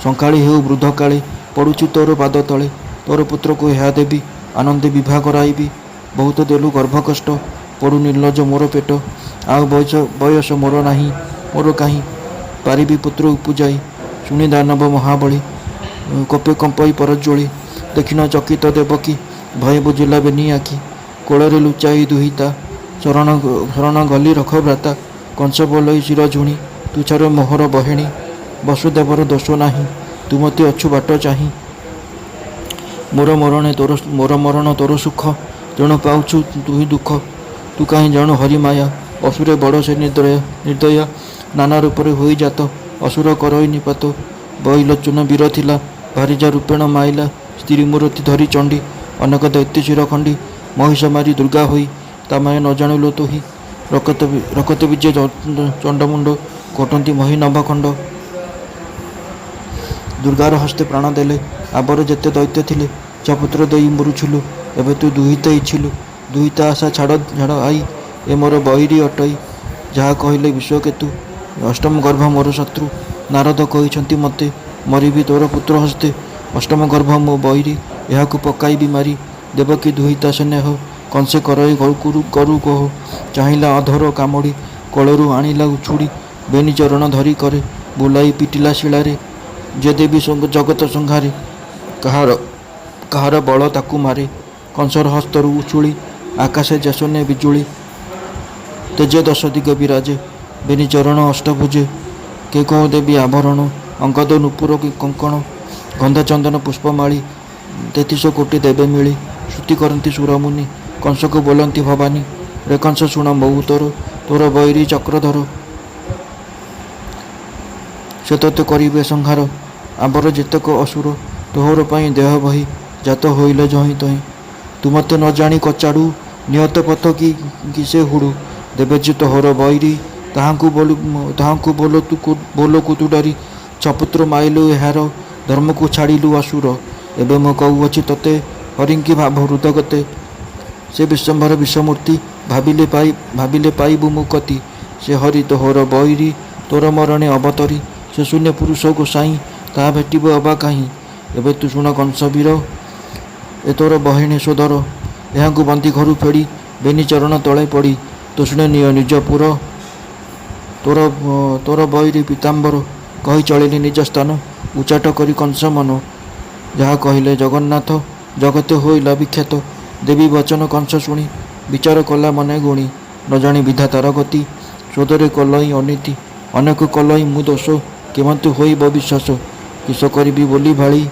ସଂକାଳି ହେଉ ବୃଦ୍ଧ କାଳେ ପଡ଼ୁଛୁ ତୋର ପାଦ ତଳେ ତୋର ପୁତ୍ରକୁ ଏହା ଦେବି ଆନନ୍ଦେ ବିଭା କରାଇବି ବହୁତ ଦେଲୁ ଗର୍ଭ କଷ୍ଟ ପଡ଼ୁ ନିର୍ଲଜ ମୋର ପେଟ ଆଉ ବୟସ ମୋର ନାହିଁ ମୋର କାହିଁ ପାରିବି ପୁତ୍ର ଉପୂଜାଇ ଶୁଣି ଦାନବ ମହାବଳୀ କୋପେ କମ୍ପଇ ପରଜ୍ୱଳି ଦେଖିନ ଚକିତ ଦେବକୀ ଭୟ ବୁଝିଲା ବେନି ଆଖି କୋଳରେ ଲୁଚାଇ ଦୁହିତା ଶରଣ ଗଲି ରଖ ଭ୍ରାତା କଂସ ବୋଲଇ ଶିର ଝୁଣି ତୁଛାର ମୋହର ବହେଣି ବସୁଦେବର ଦୋଷ ନାହିଁ ତୁ ମୋତେ ଅଛୁ ବାଟ ଚାହିଁ ମୋର ମରଣ ତୋର ସୁଖ ତେଣୁ ପାଉଛୁ ତୁହି ଦୁଃଖ ତୁ କାହିଁ ଜାଣୁ ହରିମାୟା ଅସୁରେ ବଡ଼ ସେ ନିର୍ଦ୍ଦୟା ନାନା ରୂପରେ ହୋଇଜାତ ଅସୁର କରଇ ନିପାତ ବୈଲୋଚନ ବୀର ଥିଲା ଭାରିଜା ରୂପେଣ ମାଇଲା ସ୍ତ୍ରୀ ମୂରତି ଧରି ଚଣ୍ଡୀ ଅନେକ ଦୈତ୍ୟ ଶିର ଖଣ୍ଡି ମହିଷ ମାରି ଦୁର୍ଗା ହୋଇ ତା ମାୟା ନ ଜାଣିଲୁ ତୋହି ରକତ ବିଜେ ଚଣ୍ଡମୁଣ୍ଡ କଟନ୍ତି ମହି ନଭଖଣ୍ଡ ଦୁର୍ଗାର ହସ୍ତେ ପ୍ରାଣ ଦେଲେ ଆବର ଯେତେ ଦୈତ୍ୟ ଥିଲେ ଚପୁତ୍ର ଦେଇ ମରୁଛୁଲୁ ଏବେ ତୁ ଦୁହିତା ଇଚ୍ଛିଲୁ ଦୁହିତା ଆଶା ଛାଡ଼ ଆଇ ଏ ମୋର ବୈରୀ ଅଟଇ ଯାହା କହିଲେ ବିଶ୍ୱକେତୁ ଅଷ୍ଟମ ଗର୍ଭ ମୋର ଶତ୍ରୁ ନାରଦ କହିଛନ୍ତି ମୋତେ ମରିବି ତୋର ପୁତ୍ର ହସ୍ତେ ଅଷ୍ଟମ ଗର୍ଭ ମୋ ବୈରୀ ଏହାକୁ ପକାଇବି ମାରି ଦେବକୀ ଦୁହିତା ସ୍ନେହ କଂସେ କରଇ କରୁ କୋହ ଚାହିଁଲା ଅଧର କାମଡ଼ି କୋଳରୁ ଆଣିଲା ଉଛୁଡ଼ି ବେନି ଚରଣ ଧରି କରେ ବୁଲାଇ ପିଟିଲା ଶିଳାରେ ଯେ ଦେବୀ ଜଗତ ସଂହାରେ କାହାର ବଳ ତାକୁ ମାରେ କଂସର ହସ୍ତରୁ ଉଛୁଳି ଆକାଶେ ଯଶନେ ବିଜୁଳି ତେଜ ଦଶ ଦିଗ ବିରାଜେ ବେନି ଚରଣ ଅଷ୍ଟଭୁଜେ କେ କହ ଦେବୀ ଆଭରଣ ଅଙ୍ଗଦ ନୂପୁର କି କଙ୍କଣ ଗନ୍ଧା ଚନ୍ଦନ ପୁଷ୍ପମାଳି 33 କୋଟି ଦେବେ ମିଳି ଶ୍ରୁତି କରନ୍ତି ସୁରମୁନି କଂସକୁ ବୋଲନ୍ତି ଭବାନୀ ରେ କଂସ ଶୁଣ ମହୁ ତୋର ବୈରୀ ଚକ୍ରଧର ସେ ତୋତେ କରିବେ ସଂହାର ଆମ୍ବର ଯେତେକ ଅସୁର ତୋହର ପାଇଁ ଦେହ ବହି ଜାତ ହୋଇଲ ଜହିଁ ତହିଁ ତୁ ମୋତେ ନ ଜାଣି କଚାଡ଼ୁ ନିୟତ ପଥ କି ସେ ହୁଡ଼ୁ ଦେବେ ଯେ ତୋହର ବୈରୀ ତାହାଙ୍କୁ ବୋଲକୁ ତୁ ଡରି ଛପୁତ୍ର ମାଇଲୁ ଏହାର ଧର୍ମକୁ ଛାଡ଼ିଲୁ ଅସୁର ଏବେ ମୁଁ କହୁଅଛି ତୋତେ ହରିଙ୍କି ଭାବ ହୃଦଗତେ ସେ ବିଶ୍ୱମ୍ଭର ବିଶ୍ୱମୂର୍ତ୍ତି ଭାବିଲେ ପାଇବୁ ମୁକତି ସେ ହରି ତୋହର ବୈରୀ ତୋର ମରଣେ ଅବତରୀ ସେ ଶୂନ୍ୟ ପୁରୁଷ ଗୋସାଇଁ ତାହା ଭେଟିବ ଅବା କାହିଁ ଏବେ ତୁ ଶୁଣ କଂସ ବୀର ଏ ତୋର ବହିଣୀ ସୋଦର ଏହାଙ୍କୁ ବନ୍ଦୀ ଘରୁ ଫେଡ଼ି ବେନି ଚରଣ ତଳେ ପଡ଼ି ତୋଷଣେ ନିଅ ନିଜ ପୁର ତୋର ବୈରୀ ପୀତାମ୍ବର କହି ଚଳିଲି ନିଜ ସ୍ଥାନ ଉଚାଟ କରି କଂସ ମନ ଯାହା କହିଲେ ଜଗନ୍ନାଥ ଜଗତେ ହୋଇଲା ବିଖ୍ୟାତ ଦେବୀ ବଚନ କଂସ ଶୁଣି ବିଚାର କଲା ମନେ ଗୁଣି ନ ଜାଣି ବିଧାତାର ଗତି ସ୍ୱଦରେ କଲଇ ଅନୀତି ଅନେକ କଲଇ ମୁଁ ଦୋଷ କେମନ୍ତି ହୋଇବ ବିଶ୍ୱାସ କିସ କରିବି ବୋଲି ଭାଳି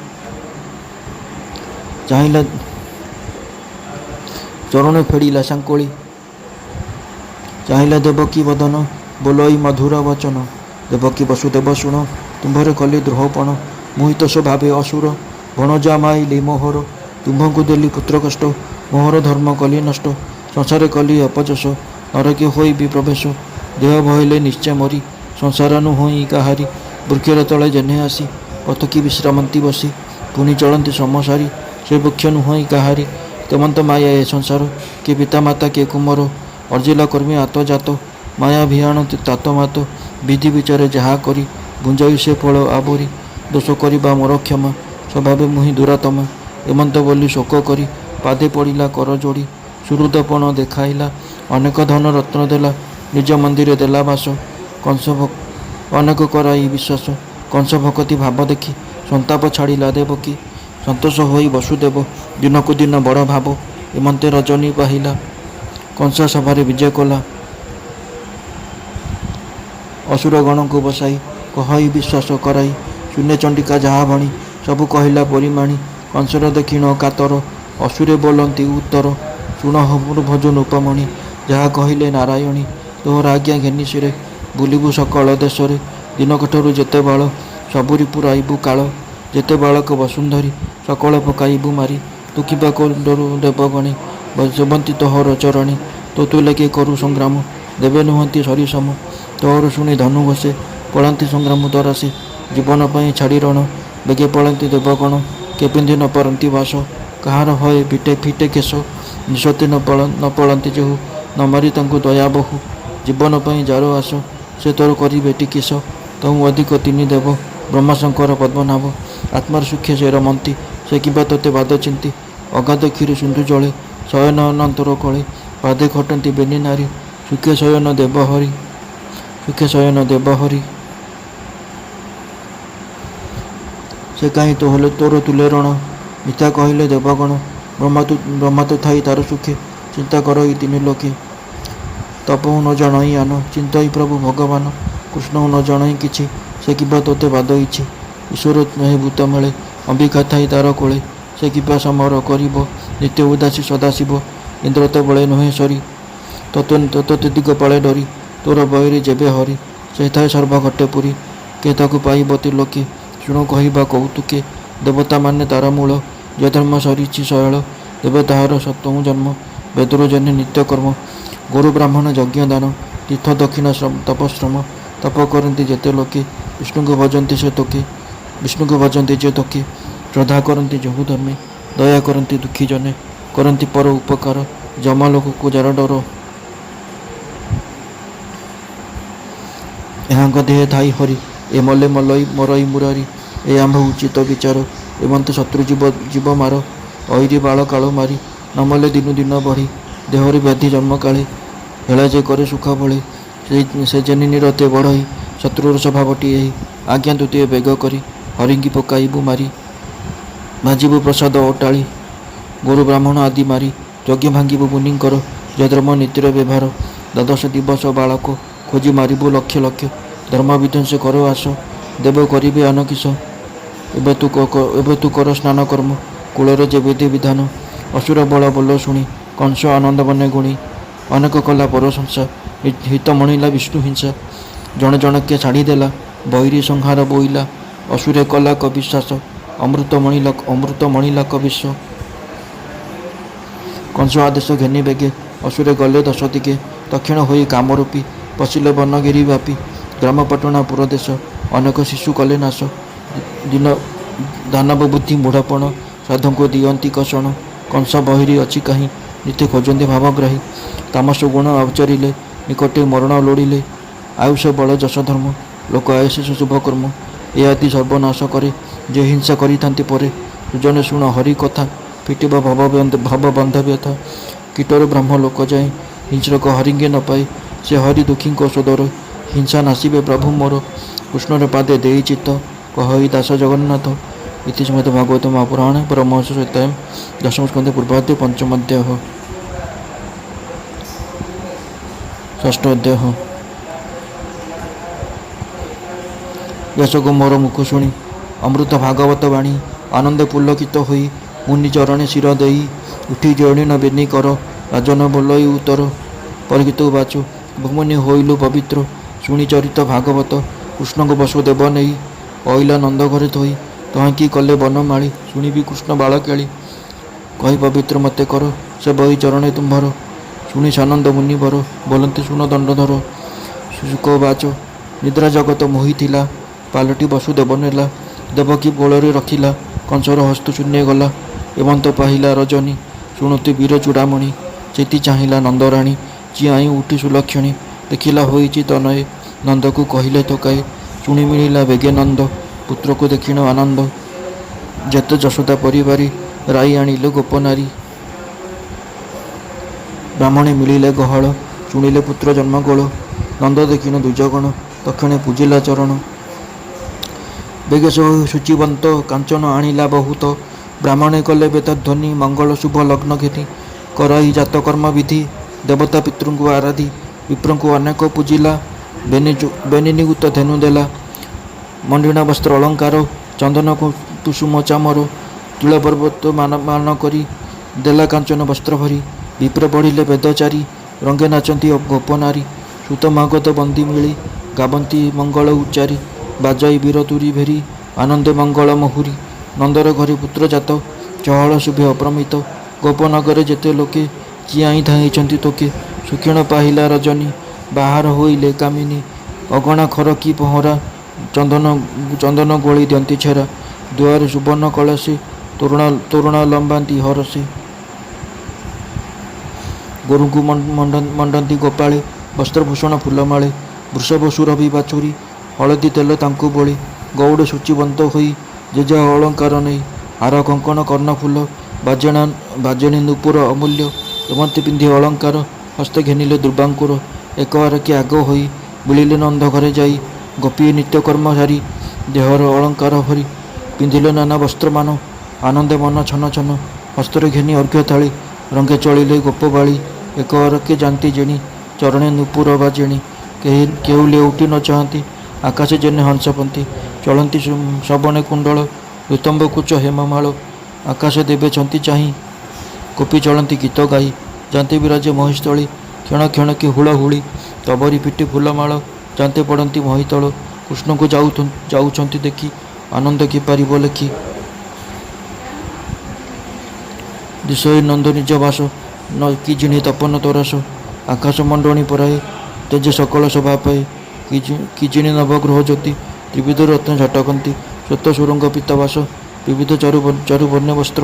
ଚାହିଁଲା ଚରଣ ଫେଡ଼ିଲା ସାଙ୍କୁଳି ଚାହିଁଲା ଦେବକୀ ବଦନ ବୋଲଇ ମଧୁର ବଚନ ଦେବକୀ ବସୁଦେବ ଶୁଣ ତୁମ୍ଭରେ କଲି ଦ୍ରୋହପଣ ମୋହିତ ସ୍ୱଭାବେ ଅସୁର ଭଣଜା ମାଇଲି ମୋହର ତୁମ୍ଭଙ୍କୁ ଦେଲି ପୁତ୍ର କଷ୍ଟ ମୋହର ଧର୍ମ କଲି ନଷ୍ଟ ସଂସାରେ କଲି ଅପଯଶ ନରକେ ହୋଇବି ପ୍ରବେଶ ଦେହ ଭଇଲେ ନିଶ୍ଚୟ ମରି ସଂସାର ନୁହଁ କାହାରି ବୃକ୍ଷର ତଳେ ଜେହ୍ନେ ଆସି ପଥକି ବିଶ୍ରାମନ୍ତି ବସି ପୁଣି ଚଳନ୍ତି ସମସାରି ସେ ବୃକ୍ଷ ନୁହଁ କାହାରି ତେମନ୍ତ ମାୟା ଏ ସଂସାର କିଏ ପିତାମାତା କିଏ କୁମର ଅର୍ଜିଲା କର୍ମୀ ଆତଜାତ ମାୟା ଭିଆଣ ତାତ ମାତ ବିଧି ବିଚାରେ ଯାହା କରି ଗୁଞ୍ଜାଇ ସେ ଫଳ ଆବରି ଦୋଷ କରିବା ମୋର କ୍ଷମା ସ୍ୱଭାବେ ମୁହିଁ ଦୁରାତମା ଏମନ୍ତ ବୋଲି ଶୋକ କରି ପାଦେ ପଡ଼ିଲା କର ଯୋଡ଼ି ସୁହୃଦପଣ ଦେଖାଇଲା ଅନେକ ଧନ ରତ୍ନ ଦେଲା ନିଜ ମନ୍ଦିରେ ଦେଲା ବାସ କଂସ ଅନେକ କରାଇ ବିଶ୍ୱାସ କଂସ ଭକତି ଭାବ ଦେଖି ସନ୍ତାପ ଛାଡ଼ିଲା ଦେବକୀ ସନ୍ତୋଷ ହୋଇ ବସୁଦେବ ଦିନକୁ ଦିନ ବଡ଼ ଭାବ ଏମନ୍ତେ ରଜନୀ ପାହିଲା କଂସ ସଭାରେ ବିଜୟ କଲା ଅସୁରଗଣଙ୍କୁ ବସାଇ କହଇ ବିଶ୍ୱାସ କରାଇ ଶୂନ୍ୟ ଚଣ୍ଡିକା ଯାହା ଭଣି ସବୁ କହିଲା ପରିମାଣି କଂସର ଦକ୍ଷିଣ କାତର ଅସୁରେ ବୋଲନ୍ତି ଉତ୍ତର ଶୁଣ ହବୁରୁ ଭଜନ ଉପମଣି ଯାହା କହିଲେ ନାରାୟଣୀ ତୋହର ଆଜ୍ଞା ଘେନିଶିରେ ବୁଲିବୁ ସକଳ ଦେଶରେ ଦିନକଠାରୁ ଯେତେ ବାଳ ସବୁରି ପୁରାଇବୁ କାଳ ଯେତେ ବାଳକ ବସୁନ୍ଧରୀ ସକଳ ପକାଇବୁ ମାରି ତୁ କିବା କୋଣ୍ଡରୁ ଦେବଗଣୀ ସେବନ୍ତୀ ତୋହର ଚରଣୀ ତୋ ତୁଲେକେ କରୁ ସଂଗ୍ରାମ ଦେବେ ନୁହନ୍ତି ସରିସମ ତୋହର ଶୁଣି ଧନୁ ଘୋଷେ ପଳାନ୍ତି ସଂଗ୍ରାମ ତରାସେ ଜୀବନ ପାଇଁ ଛାଡ଼ି ରଣ ବେଗେ ପଳାନ୍ତି ଦେବଗଣ କେ ପିନ୍ଧି ନ ପାରନ୍ତି ବାସ କାହାର ହଏ ଫିଟେ କେଶ ନିଶତେ ନ ପଳାନ୍ତି ଯେହୁ ନ ମାରି ତାଙ୍କୁ ଦୟା ବହୁ ଜୀବନ ପାଇଁ ଯାର ଆସ ସେ ତୋର କରିବେ ଟିକିସ ତହୁ ଅଧିକ ତିନି ଦେବ ବ୍ରହ୍ମାଶଙ୍କର ପଦ୍ମନାଭ ଆତ୍ମାର ସୁଖେ ସେ ରମନ୍ତି ସେ କିମ୍ବା ତୋତେ ବାଦ ଚିନ୍ତି ଅଗାଧ କ୍ଷୀର ସିନ୍ଧୁ ଜଳେ ଶୟନ ଅନନ୍ତର କଳେ ପାଦେ ଖଟନ୍ତି ବେନି ନାରୀ ସୁଖେ ଶୟନ ଦେବ ହରି ସେ କାହିଁ ତୋର ତୁଲେ ରଣ ମିଥ୍ୟା କହିଲେ ଦେବଗଣ ବ୍ରହ୍ମା ତ ଥାଇ ତାର ସୁଖେ ଚିନ୍ତା କର ଏଇ ତିନି ଲୋକେ ତପୁ ନ ଜଣଇ ଆନ ଚିନ୍ତଇ ପ୍ରଭୁ ଭଗବାନ କୃଷ୍ଣକୁ ନ ଜଣଇ କିଛି ସେ କିମ୍ବା ତୋତେ ବାଦ ଇଛି ଈଶ୍ୱର ନୁହେଁ ଭୂତ ମେଳେ ଅମ୍ବିକା ଥାଇ ତାର କୋଳେ ସେ କିମ୍ବା ସମର କରିବ ନିତ୍ୟ ଉଦାସୀ ସଦାଶିବ ଇନ୍ଦ୍ର ତ ବଳେ ନୁହେଁ ସରି ତତେ ଦିଗ ପାଳେ ଡରି ତୋର ବହିରେ ଯେବେ ହରି ସେ ଥାଏ ସର୍ବଘଟେ ପୁରୀ କେ ତାକୁ ପାଇବ ଲୋକେ ଶୁଣ କହିବା କୌତୁକେ ଦେବତା ମାନେ ତାର ମୂଳ ଯେ ଧର୍ମ ସରିଛି ଶୈଳ ଦେବେ ତାହାର ସପ୍ତମ ଜନ୍ମ ବେଦରୁ ଜନ୍ୟ ନିତ୍ୟକର୍ମ ଗୁରୁ ବ୍ରାହ୍ମଣ ଯଜ୍ଞ ଦାନ ତୀର୍ଥ ଦକ୍ଷିଣ ତପଶ୍ରମ ତପ କରନ୍ତି ଯେତେ ଲୋକେ ବିଷ୍ଣୁଙ୍କୁ ଭଜନ୍ତି ଯେ ତୋକେ ଶ୍ରଦ୍ଧା କରନ୍ତି ଯହୁ ଧର୍ମେ ଦୟା କରନ୍ତି ଦୁଃଖୀ ଜନେ କରନ୍ତି ପର ଉପକାର ଜମା ଲୋକକୁ ଯାର ଡର ଏହାଙ୍କ ଦେହେ ଥାଇ ହରି ଏ ମଲେ ମରଇ ମୁରାରି ଏ ଆମ୍ଭ ଉଚିତ ବିଚାର ଏମନ୍ତେ ଶତ୍ରୁ ଜୀବ ମାର ଅଇରି ବାଳ କାଳ ମାରି ନ ମଲେ ଦିନୁ ଦିନ ବଢ଼ି ଦେହରେ ବ୍ୟାଧି ଜନ୍ମ କାଳେ ହେଳା ଯେ କରେ ସୁଖ ବଳେ ସେ ଜେନି ନିରତେ ବଢ଼ଇ ଶତ୍ରୁର ସ୍ୱଭାବଟି ଏହି ଆଜ୍ଞା ତୁତିଏ ବେଗ କରି ହରିଙ୍ଗି ପକାଇବୁ ମାରି ଭାଜିବୁ ପ୍ରସାଦ ଅଟାଳି ଗୁରୁ ବ୍ରାହ୍ମଣ ଆଦି ମାରି ଯଜ୍ଞ ଭାଙ୍ଗିବୁ ମୁନିଙ୍କର ଯଧର୍ମ ନୀତିର ବ୍ୟବହାର ଦ୍ୱାଦଶ ଦିବସ ବାଳକ ଖୋଜି ମାରିବୁ ଲକ୍ଷ ଲକ୍ଷ ଧର୍ମ ବିଧ୍ୱଂସ କର ଆସ ଦେବ କରିବେ ଆନକିସ ଏବେ ତୁ କର ସ୍ନାନ କର୍ମ କୂଳରେ ଯେ ବିଧି ବିଧାନ ଅସୁର ବଳ ବୋଲ ଶୁଣି କଂସ ଆନନ୍ଦ ମନେ ଗୁଣି ଅନେକ କଲା ପରଶଂସା ହିତ ମଣିଲା ବିଷ୍ଣୁ ହିଂସା ଜଣେ ଜଣକେ ଛାଡ଼ିଦେଲା ବୈରୀ ସଂହାର ବୋଇଲା ଅସୁରେ କଲା କବିଶ୍ୱାସ ଅମୃତ ମଣିଲା କବିଶ୍ୱ କଂସ ଆଦେଶ ଘେନି ବେଗେ ଅସୁରେ ଗଲେ ଦଶ ଦିଗେ ଦକ୍ଷିଣ ହୋଇ କାମରୂପୀ ପଶିଲେ ବନଗିରି ବ୍ୟାପୀ ଗ୍ରାମପଟଣା ପୁରଦେଶ ଅନେକ ଶିଶୁ କଲେ ନାଶ ଦାନବ ବୁଦ୍ଧି ମୂଢ଼ପଣ ସାଧୁଙ୍କୁ ଦିଅନ୍ତି କଷଣ କଂସ ବହିରି ଅଛି କାହିଁ ନିତ୍ୟ ଖୋଜନ୍ତି ଭାବଗ୍ରାହୀ ତାମସ ଗୁଣ ଆଚରିଲେ ନିକଟେ ମରଣ ଲୋଡ଼ିଲେ ଆୟୁଷ ବଳ ଯଶ ଧର୍ମ ଲୋକ ଆୟଶେଷ ଶୁଭକର୍ମ ଏ ଆଦି ସର୍ବନାଶ କରେ ଯେ ହିଂସା କରିଥାନ୍ତି ପରେ ସୁଜନେ ଶୁଣ ହରି କଥା ଫିଟିବ ଭବ ବନ୍ଧ ବ୍ୟଥା କୀଟରୁ ବ୍ରହ୍ମ ଲୋକ ଯାଏ ହିଂସ୍ରକ ହରିଙ୍ଗେ ନ ପାଏ ସେ ହରି ଦୁଃଖୀଙ୍କ ସୋଦର ହିଂସା ନାସିବେ ପ୍ରଭୁ ମୋର କୃଷ୍ଣର ପାଦେ ଦେଇ ଚିତ୍ତ କହଇ ଦାସ ଜଗନ୍ନାଥ ଇତି ଶ୍ରୀମଦ୍ ଭାଗବତ ମହାପୁରାଣ ପରମହଂସ ସଂହିତାୟାମ୍ ଦଶମ ସ୍କନ୍ଧେ ପୂର୍ବାଧ୍ୟାୟ ପଞ୍ଚମ ଅଧ୍ୟାୟ ଷଷ୍ଠ ଅଧ୍ୟାୟ ବ୍ୟାସକୁ ମୋର ମୁଖ ଶୁଣି ଅମୃତ ଭାଗବତ ବାଣୀ ଆନନ୍ଦ ପୁଲକିତ ହୋଇ ମୁନି ଚରଣେ ଶିର ଦେଇ ଉଠି ଜଣିନ ବେନି କର ରାଜନ ବୋଲଇ ଉତ୍ତର ପରିଗୀତ ବାଚୁ ଭୂମନି ହୋଇଲୁ ପବିତ୍ର ଶୁଣି ଚରିତ ଭାଗବତ କୃଷ୍ଣଙ୍କୁ ବସୁଦେବ ନେଇ ଅଇଲା ନନ୍ଦ ଘରେ ଥୋଇ ତହାଙ୍କି କଲେ ବନମାଳି ଶୁଣିବି କୃଷ୍ଣ ବାଳ କେଳି କହି ପବିତ୍ର ମତେ କର ସେ ବହି ଚରଣେ ତୁମ୍ଭର ଶୁଣି ସାନନ୍ଦ ମୁନିବର ବୋଲନ୍ତି ଶୁଣ ଦଣ୍ଡଧର ଶୁକ ବାଚ ନିଦ୍ରା ଜଗତ ମୋହିଥିଲା ପାଲଟି ବସୁଦେବ ନେଲା ଦେବକୀ କୋଳରେ ରଖିଲା କଂସର ହସ୍ତ ଶୂନ୍ୟ ଗଲା ଏମନ୍ତ ପାହିଲା ରଜନୀ ଶୁଣୁତି ବୀର ଚୂଡ଼ାମଣି ଚେତି ଚାହିଁଲା ନନ୍ଦରାଣୀ ଚିଆଇଁ ଉଠି ସୁଲକ୍ଷଣୀ ଦେଖିଲା ହୋଇଛି ତନୟ ନନ୍ଦକୁ କହିଲେ ଥକାଏ ଶୁଣି ମିଳିଲା ବେଗେ ନନ୍ଦ ପୁତ୍ରକୁ ଦେଖିଣ ଆନନ୍ଦ ଯେତେ ଯଶୋଦା ପରିବାରୀ ରାଇ ଆଣିଲେ ଗୋପନାରୀ ବ୍ରାହ୍ମଣୀ ମିଳିଲେ ଗହଳ ଶୁଣିଲେ ପୁତ୍ର ଜନ୍ମଗୋଳ ନନ୍ଦ ଦେଖିଣ ଦୁଜଗଣ ଦକ୍ଷିଣେ ପୂଜିଲା ଚରଣ ବେଗେ ଶୁଚିବନ୍ତ କାଞ୍ଚନ ଆଣିଲା ବହୁତ ବ୍ରାହ୍ମଣେ କଲେ ବେତଧ୍ୱନି ମଙ୍ଗଳ ଶୁଭ ଲଗ୍ନ ଘେନି କରାଇ ଜାତକର୍ମ ବିଧି ଦେବତା ପିତୃଙ୍କୁ ଆରାଧି ବିପ୍ରଙ୍କୁ ଅନେକ ପୂଜିଲା ବେନିନିଗୁତ ଧେନୁ ଦେଲା। ମଣ୍ଡିଣା ବସ୍ତ୍ର ଅଳଙ୍କାର ଚନ୍ଦନ କୁସୁମ ଚାମର ତୁଳ ପର୍ବତ ମାନ କରି ଦେଲା କାଞ୍ଚନ ବସ୍ତ୍ର ଭରି। ବିପ୍ର ପଢ଼ିଲେ ବେଦଚାରୀ ରଙ୍ଗେ ନାଚନ୍ତି ଗୋପନାରୀ। ସୁତ ମାଗଧ ବନ୍ଦୀ ମିଳି ଗାବନ୍ତି ମଙ୍ଗଳ ଉଚ୍ଚାରି। ବାଜାଇ ବୀର ତୁରି ଭେରି ଆନନ୍ଦେ ମଙ୍ଗଳ ମହୁରି। ନନ୍ଦର ଘରେ ପୁତ୍ର ଜାତ ଚହଳ ଶୁଭେ ଅପ୍ରମିତ। ଗୋପନଗରେ ଯେତେ ଲୋକେ ଚିଆଇଁ ଧାଇଁଛନ୍ତି ତୋକେ। ସୁକ୍ଷିଣ ପାହିଲା ରଜନୀ ବାହାର ହୋଇଲେ କାମିନୀ। ଅଗଣା ଖର କି ପହଁରା ଚନ୍ଦନ ଗୋଳି ଦିଅନ୍ତି ଛେରା। ଦୁଆରେ ସୁବର୍ଣ୍ଣ କଳସୀ ତୋରଣା ଲମ୍ବାନ୍ତି ହରସେ। ଗୋରୁଙ୍କୁ ମଣ୍ଡନ୍ତି ଗୋପାଳେ ବସ୍ତ୍ରଭୂଷଣ ଫୁଲମାଳେ। ବୃଷଭ ସୁରଭି ବାଛୁରୀ ହଳଦୀ ତେଲ ତାଙ୍କୁ ବୋଳି। ଗଉଡ଼ ସୂଚୀବନ୍ତ ହୋଇ ଯେଜା ଅଳଙ୍କାର ନେଇ। ହାର କଙ୍କଣ କର୍ଣ୍ଣଫୁଲ ବାଜେଣୀ ନୂପୁର ଅମୂଲ୍ୟ। ଏମନ୍ତି ପିନ୍ଧି ଅଳଙ୍କାର ହସ୍ତେ ଘେନିଲେ ଦୁର୍ବାଙ୍କୁର। ଏକବାରକେ ଆଗ ହୋଇ ବୁଲିଲେ ନନ୍ଦ ଘରେ ଯାଇ। ଗୋପୀଏ ନିତ୍ୟକର୍ମ ସାରି ଦେହର ଅଳଙ୍କାର ଭରି। ପିନ୍ଧିଲେ ନାନା ବସ୍ତ୍ରମାନ ଆନନ୍ଦେ ମନ ଛନ ଛନ। ହସ୍ତରେ ଘେନି ଅର୍ଘ୍ୟ ଥାଳି ରଙ୍ଗେ ଚଳିଲେ ଗୋପବାଳୀ। ଏକବାରକେ ଯାନ୍ତି ଜିଣି ଚରଣେ ନୂପୁର ବାଜେଣି। କେହି ଲେଉଟି ନ ଚାହାନ୍ତି ଆକାଶେ ଯେନେ ହଂସପନ୍ତି। ଚଳନ୍ତି ଶବନେ କୁଣ୍ଡଳ ଋତମ୍ବ କୁଚ ହେମମାଳ। ଆକାଶ ଦେବେ ଚାହିଁ ଗୋପୀ ଚଳନ୍ତି ଗୀତ ଗାଇ। ଯାନ୍ତେ ବିରାଜେ ମହିଷତଳୀ କ୍ଷଣ କ୍ଷଣକେ ହୁଳହୁଳି। ତବରି ପିଟି ଫୁଲମାଳ ଯାନ୍ତେ ପଡ଼ନ୍ତି ମହିତଳ। କୃଷ୍ଣଙ୍କୁ ଯାଉଛନ୍ତି ଦେଖି ଆନନ୍ଦ କି ପାରିବ ଲେଖି। ଦିଶୋଇ ନନ୍ଦ ନିଜ ବାସ କି ଜିଣି ତପନ ତୋରାସ। ଆକାଶ ମଣ୍ଡଣୀ ପରାଏ ତେଜେ ସକଳ ଶୋଭା ପାଏ। କି ଜିଣି ନବଗୃହ ଜ୍ୟୋତି ତ୍ରିବିଧ ରତ୍ନ ଝଟକନ୍ତି। ଶ୍ଵେତ ସୁରଙ୍ଗ ପୀତବାସ ବିବିଧ ଚାରୁବର୍ଣ୍ଣ ବସ୍ତ୍ର।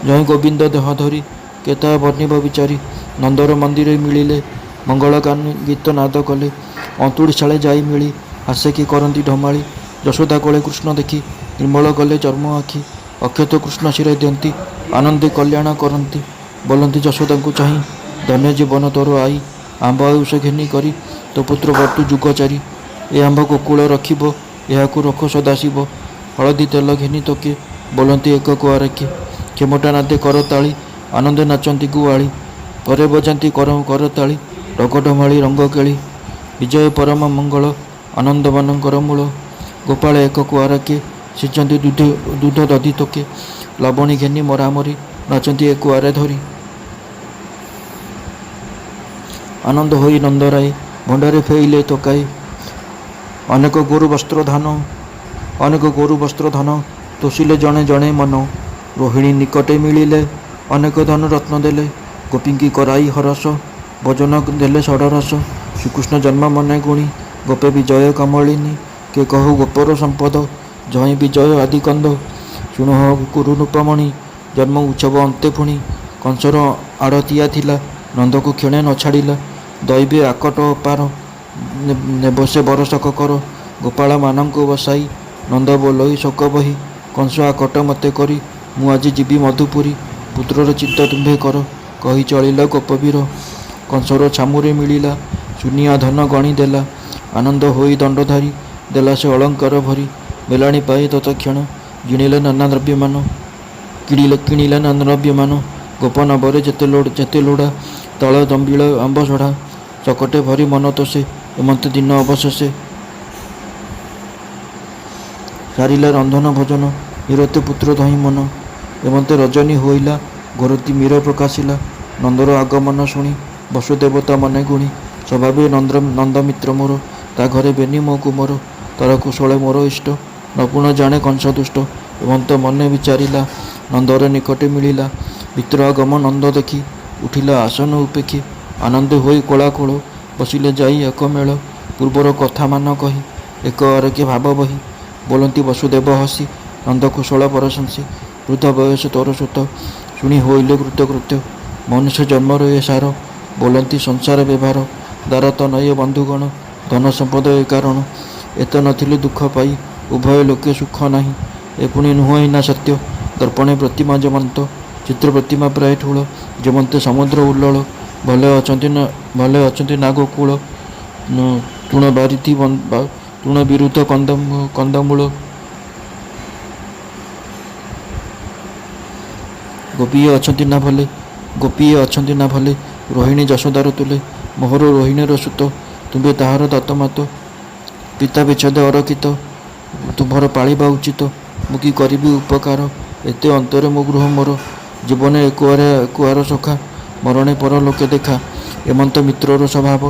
ଜୟ ଗୋବିନ୍ଦ ଦେହ ଧରି କେତା ବର୍ଣ୍ଣିବ ବିଚାରି। ନନ୍ଦର ମନ୍ଦିରେ ମିଳିଲେ ମଙ୍ଗଳ ଗୀତ ନାଦ କଲେ। ଅନ୍ତୁଡ଼ି ଶାଳେ ଯାଇ ମିଳି ହାସେ କି କରନ୍ତି ଢମାଳି। ଯଶୋଦା କୋଳେ କୃଷ୍ଣ ଦେଖି ନିର୍ମଳ କଲେ ଚର୍ମ ଆଖି। ଅକ୍ଷତ କୃଷ୍ଣ ଶିରେ ଦିଅନ୍ତି ଆନନ୍ଦେ କଲ୍ୟାଣ କରନ୍ତି। ବୋଲନ୍ତି ଯଶୋଦାଙ୍କୁ ଚାହିଁ ଧନ୍ୟ ଜୀବନ ତୋର ଆଇ। ଆମ୍ବ ଆୟୁଷ ଘେନି କରି ତୋ ପୁତ୍ର ବର୍ତ୍ତୁ ଯୁଗ ଚାରି। ଏ ଆମ୍ବ ଗୋକୁଳ ରଖିବ ଏହାକୁ ରଖ ସଦାଶିବ। ହଳଦୀ ତେଲ ଘେନି ତୋକେ ବୋଲନ୍ତି ଏକ କୁଆରକେ। କ୍ଷେମଟା ନାଦେ କରତାଳି ଆନନ୍ଦେ ନାଚନ୍ତି ଗୁଆଳି। ପରେ ବଜାନ୍ତି କରତାଳି ଢଗଢମାଳି ରଙ୍ଗ କେଳି। ବିଜୟ ପରମ ମଙ୍ଗଳ ଆନନ୍ଦମାନଙ୍କର ମୂଳ। ଗୋପାଳ ଏକ କୁଆରକେ ସିଞ୍ଚନ୍ତି ଦୁଧ ଦଧି ତୋକେ। ଲବଣୀ ଘେନି ମରାମରି ନାଚନ୍ତି ଏ କୁଆରେ ଧରି। ଆନନ୍ଦ ହୋଇ ନନ୍ଦରାଏ ଭଣ୍ଡାରେ ଫେଇଲେ ତୋକାଏ। ଅନେକ ଗୋରୁ ବସ୍ତ୍ର ଧାନ ତୋଷିଲେ ଜଣେ ଜଣେ ମନ। ରୋହିଣୀ ନିକଟେ ମିଳିଲେ ଅନେକ ଧନ ରତ୍ନ ଦେଲେ। ଗୋପୀଙ୍କି କରାଇ ହରସ ଭୋଜନ ଦେଲେ ଷଡ଼ରସ। ଶ୍ରୀକୃଷ୍ଣ ଜନ୍ମ ମନେ ଗୁଣି ଗୋପେ ବିଜୟ କମଳିନୀ। କେ କହୁ ଗୋପର ସମ୍ପଦ ଜଇଁ ବିଜୟ ଆଦି କନ୍ଦ। ଶୁଣୁହ କୁରୁ ନୃପମଣି ଜନ୍ମ ଉତ୍ସବ ଅନ୍ତେ ପୁଣି। କଂସର ଆଡ଼ତିଆ ଥିଲା ନନ୍ଦକୁ କ୍ଷଣେ ନ ଛାଡ଼ିଲା। ଦୈବେ ଆକଟ ଅପାର ନେବ ସେ ବରଷକ କର। ଗୋପାଳ ମାନଙ୍କୁ ବସାଇ ନନ୍ଦ ବୋଲଇ ଶୋକ ବହି। କଂସ ଆକଟ ମତେ କରି ମୁଁ ଆଜି ଯିବି ମଧୁପୁରୀ। ପୁତ୍ରର ଚିନ୍ତା ତୁମ୍ଭେ କର କହି ଚଳିଲା ଗୋପବୀର। କଂସର ଛାମୁରେ ମିଳିଲା ସୁନିଆ ଧନ ଗଣି ଦେଲା। ଆନନ୍ଦ ହୋଇ ଦଣ୍ଡଧାରୀ ଦେଲା ସେ ଅଳଙ୍କାର ଭରି। ମେଲାଣି ପାଇ ତତକ୍ଷଣ କିଣିଲେ ନାନା ଦ୍ରବ୍ୟମାନ। ଗୋପ ନବରେ ଯେତେ ଲୋଡ଼ା ତଳ ଦମ୍ବିଳ ଆମ୍ବ ସଢ଼ା। ଚକଟେ ଭରି ମନ ତୋଷେ ଏମନ୍ତ ଦିନ ଅବଶେଷେ। ସାରିଲା ରନ୍ଧନ ଭୋଜନ ନିରତେ ପୁତ୍ର ଧଇଁ ମନ। ଏମନ୍ତେ ରଜନୀ ହୋଇଲା ଘୋରତି ମୀର ପ୍ରକାଶିଲା। ନନ୍ଦର ଆଗମନ ଶୁଣି ବସୁଦେବତା ମନେ ଗୁଣି। ସ୍ୱଭାବେ ନନ୍ଦମିତ୍ର ମୋର ତା ଘରେ ବେନି ମୋ କୁମର। ତାର କୁଶଳେ ମୋର ଇଷ୍ଟ ନପୁଣ ଜାଣେ କଂସ ଦୁଷ୍ଟ। ଏମନ୍ତ ମନେ ବିଚାରିଲା ନନ୍ଦର ନିକଟେ ମିଳିଲା। ଭିତର ଆଗମ ନନ୍ଦ ଦେଖି ଉଠିଲା ଆସନ ଉପେକ୍ଷୀ। ଆନନ୍ଦେ ହୋଇ କୋଳାକୁଳ ବସିଲେ ଯାଇ ଏକ ମେଳ। ପୂର୍ବର କଥା ମାନ କହି ଏକ ଆରକେ ଭାବ ବହି। ବୋଲନ୍ତି ବସୁଦେବ ହସି ନନ୍ଦ କୁଶଳ ପରଶଂସୀ। ବୃଦ୍ଧ ବୟସ ତୋର ସୁତ ଶୁଣି ହୋଇଲେ କୃତ୍ୟ। ମନୁଷ୍ୟ ଜନ୍ମର ଏ ସାର ବୋଲନ୍ତି ସଂସାର ବ୍ୟବହାର। ଦାର ତନୟ ବନ୍ଧୁଗଣ ଧନ ସମ୍ପଦ ଏ କାରଣ। ଏତେ ନଥିଲେ ଦୁଃଖ ପାଇ ଉଭୟ ଲୋକେ ସୁଖ ନାହିଁ। ଏ ପୁଣି ନୁହେଁ ନା ସତ୍ୟ ଦର୍ପଣେ ପ୍ରତିମା ଯେମନ୍ତ। ଚିତ୍ର ପ୍ରତିମା ପ୍ରାୟ ଠୁଳ ଯେମନ୍ତେ ସମୁଦ୍ର ଉଲ୍ଲଳ। ଭଲେ ଅଛନ୍ତି ନା ଗୋକୁଳ ତୃଣ ବିରୁଦ୍ଧ କନ୍ଦମୂଳ। ଗୋପୀଏ ଅଛନ୍ତି ନା ଭଲେ ରୋହିଣୀ ଯଶୋଦାର ତୁଲେ। ମୋହର ରୋହିଣୀର ସୁତ ତୁମ୍ଭେ ତାହାର ଦତ୍ତମାତ। ପିତା ବିଚ୍ଛେଦ ଅରକ୍ଷିତ ତୁମ୍ଭର ପାଳିବା ଉଚିତ। ମୁଁ କି କରିବି ଉପକାର ଏତେ ଅନ୍ତରେ ମୋ ଗୃହ ମୋର। ଜୀବନେ ଏକୁଆର ସଖା ମରଣେ ପର ଲୋକେ ଦେଖା। ଏମନ୍ତ ମିତ୍ରର ସ୍ୱଭାବ